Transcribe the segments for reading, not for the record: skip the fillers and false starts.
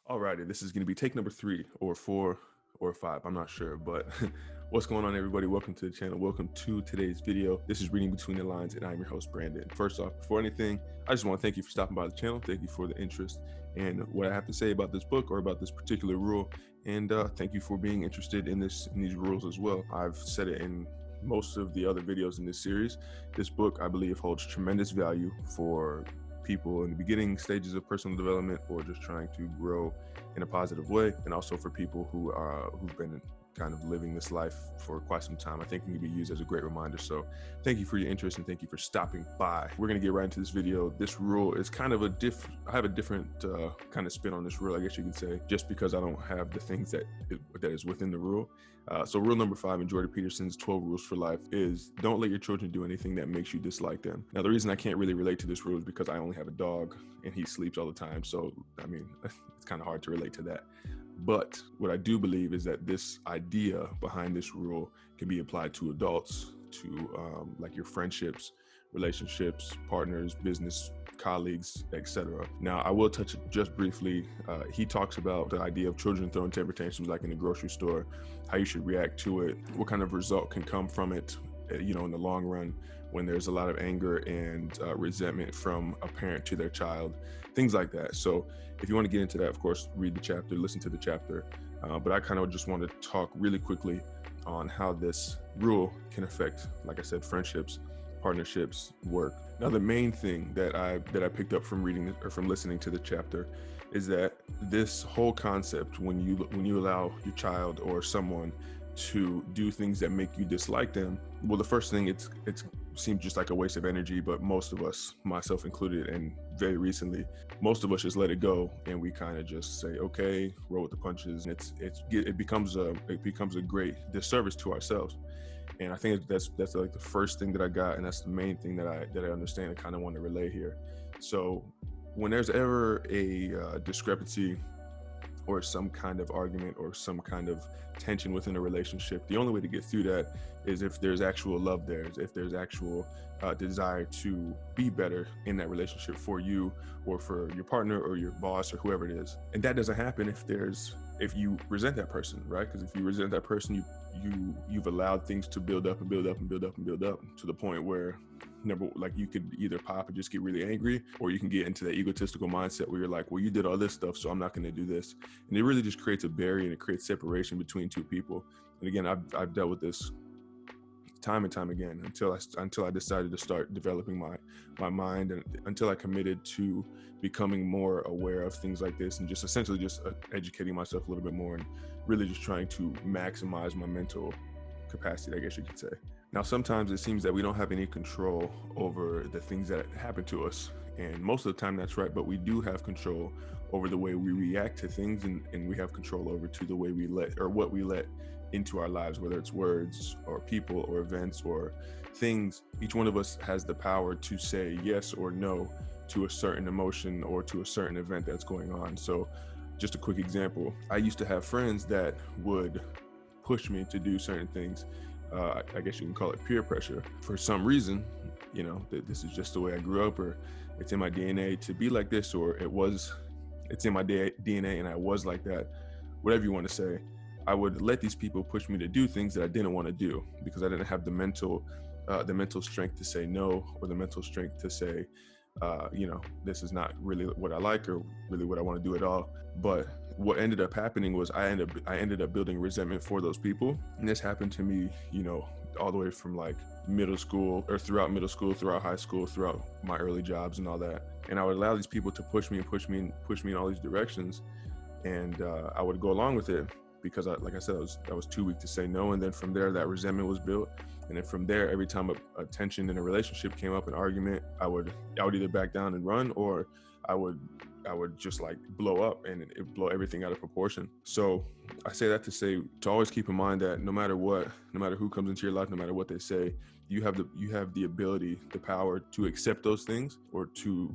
Alrighty, this is going to be take number 3 or 4 or 5. I'm not sure, but what's going on, everybody? Welcome to the channel. Welcome to today's video. This is Reading Between the Lines, and I'm your host, Brandon. First off, before anything, I just want to thank you for stopping by the channel. Thank you for the interest in what I have to say about this book or about this particular rule, and thank you for being interested in these rules as well. I've said it in most of the other videos in this series. This book, I believe, holds tremendous value for people in the beginning stages of personal development or just trying to grow in a positive way, and also for people who've been kind of living this life for quite some time. I think it can be used as a great reminder. So thank you for your interest and thank you for stopping by. We're going to get right into this video. This rule is kind of I have a different kind of spin on this rule, I guess you could say, just because I don't have the things that is within the rule. So rule number 5 in Jordan Peterson's 12 Rules for Life is don't let your children do anything that makes you dislike them. Now, the reason I can't really relate to this rule is because I only have a dog and he sleeps all the time. So, I mean, it's kind of hard to relate to that. But what I do believe is that this idea behind this rule can be applied to adults, to like your friendships, relationships, partners, business, colleagues, etc. Now, I will touch just briefly. He talks about the idea of children throwing temper tantrums like in the grocery store, how you should react to it, what kind of result can come from it, in the long run, when there's a lot of anger and resentment from a parent to their child, things like that. So if you want to get into that, of course, read the chapter, listen to the chapter. But I kind of just want to talk really quickly on how this rule can affect, like I said, friendships, partnerships, work. Now, the main thing that I picked up from reading or from listening to the chapter is that this whole concept, when you allow your child or someone to do things that make you dislike them, well, the first thing, it seems just like a waste of energy, but most of us, myself included, and very recently, most of us just let it go and we kind of just say, okay, roll with the punches. And it becomes a great disservice to ourselves. And I think that's like the first thing that I got, and that's the main thing that I understand and kind of want to relay here. So when there's ever a discrepancy or some kind of argument or some kind of tension within a relationship, the only way to get through that is if there's actual love there, if there's actual desire to be better in that relationship for you or for your partner or your boss or whoever it is. And that doesn't happen if you resent that person, right? Because if you resent that person, you've allowed things to build up and build up and build up and build up to the point where you could either pop and just get really angry, or you can get into that egotistical mindset where you're like, well, you did all this stuff, so I'm not going to do this. And it really just creates a barrier and it creates separation between two people. And again, I've dealt with this time and time again until I decided to start developing my mind, and until I committed to becoming more aware of things like this and just essentially just educating myself a little bit more and really just trying to maximize my mental capacity, I guess you could say. Now, sometimes it seems that we don't have any control over the things that happen to us. And most of the time that's right, but we do have control over the way we react to things, and we have control over to the way what we let into our lives, whether it's words or people or events or things. Each one of us has the power to say yes or no to a certain emotion or to a certain event that's going on. So just a quick example, I used to have friends that would push me to do certain things. I guess you can call it peer pressure. For some reason, this is just the way I grew up, or it's in my DNA to be like this, or it's in my DNA and I was like that, whatever you want to say. I would let these people push me to do things that I didn't want to do because I didn't have the mental strength to say no, or the mental strength to say, this is not really what I like or really what I want to do at all. But what ended up happening was I ended up building resentment for those people. And this happened to me, all the way from like middle school, or throughout middle school, throughout high school, throughout my early jobs and all that. And I would allow these people to push me in all these directions. And I would go along with it because like I said, I was too weak to say no. And then from there, that resentment was built. And then from there, every time a tension in a relationship came up, an argument, I would either back down and run, or I would just like blow up and it blow everything out of proportion. So I say that to say to always keep in mind that no matter who comes into your life, no matter what they say, you have the ability, the power to accept those things or to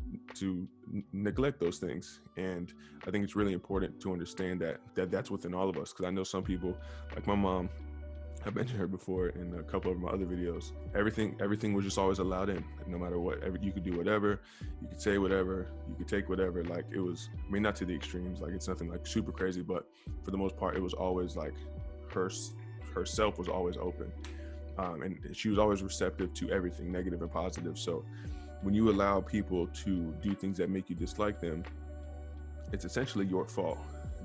neglect those things. And I think it's really important to understand that that's within all of us. Because I know some people, like my mom, I mentioned her before in a couple of my other videos. Everything was just always allowed in, no matter what. You could do whatever, you could say whatever, you could take whatever. Like, it was, I mean, not to the extremes, like it's nothing like super crazy, but for the most part, it was always like herself was always open. And she was always receptive to everything, negative and positive. So when you allow people to do things that make you dislike them, it's essentially your fault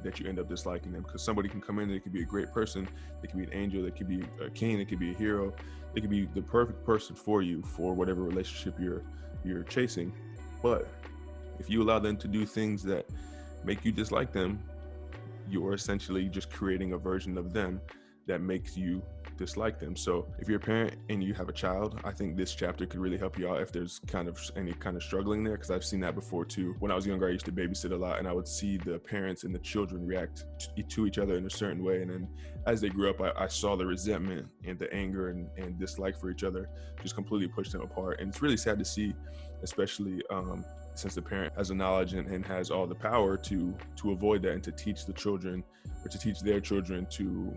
that you end up disliking them, because somebody can come in, they could be a great person, they could be an angel, they could be a king, they could be a hero, they could be the perfect person for you for whatever relationship you're chasing. But if you allow them to do things that make you dislike them, you're essentially just creating a version of them that makes you dislike them. So if you're a parent and you have a child, I think this chapter could really help you out if there's kind of any kind of struggling there, because I've seen that before too. When I was younger, I used to babysit a lot, and I would see the parents and the children react to each other in a certain way, and then as they grew up, I saw the resentment and the anger and dislike for each other just completely push them apart. And it's really sad to see, especially since the parent has the knowledge and has all the power to avoid that, and to teach the children, or to teach their children to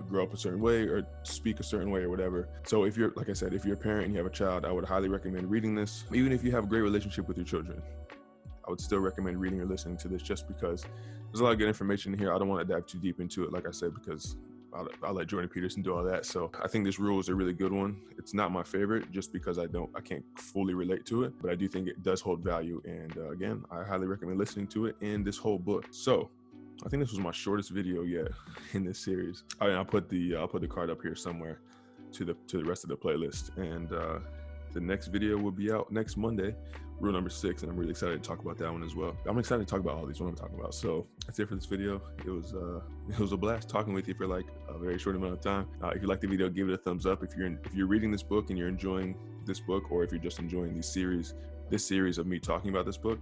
grow up a certain way or speak a certain way or whatever. So if you're, like I said, if you're a parent and you have a child, I would highly recommend reading this. Even if you have a great relationship with your children, I would still recommend reading or listening to this, just because there's a lot of good information here. I don't want to dive too deep into it, like I said, because I'll let Jordan Peterson do all that. So I think this rule is a really good one. It's not my favorite just because I can't fully relate to it, but I do think it does hold value. And again, I highly recommend listening to it and this whole book. So I think this was my shortest video yet in this series. I'll put the card up here somewhere to the rest of the playlist. And the next video will be out next Monday, rule number 6, and I'm really excited to talk about that one as well. I'm excited to talk about all these, what I'm talking about. So that's it for this video. It was a blast talking with you for like a very short amount of time. If you like the video, give it a thumbs up. If you're reading this book and you're enjoying this book, or if you're just enjoying this series of me talking about this book,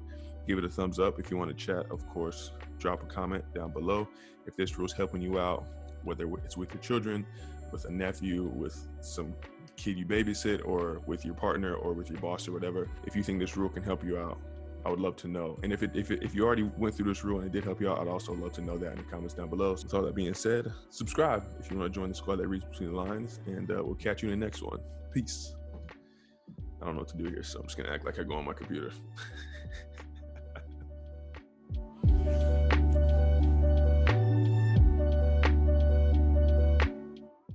give it a thumbs up. If you want to chat, of course, drop a comment down below. If this rule is helping you out, whether it's with your children, with a nephew, with some kid you babysit, or with your partner, or with your boss, or whatever, if you think this rule can help you out, I would love to know. And if you already went through this rule and it did help you out, I'd also love to know that in the comments down below. So with all that being said, subscribe if you want to join the squad that reads between the lines, and we'll catch you in the next one. Peace. I don't know what to do here, so I'm just gonna act like I go on my computer.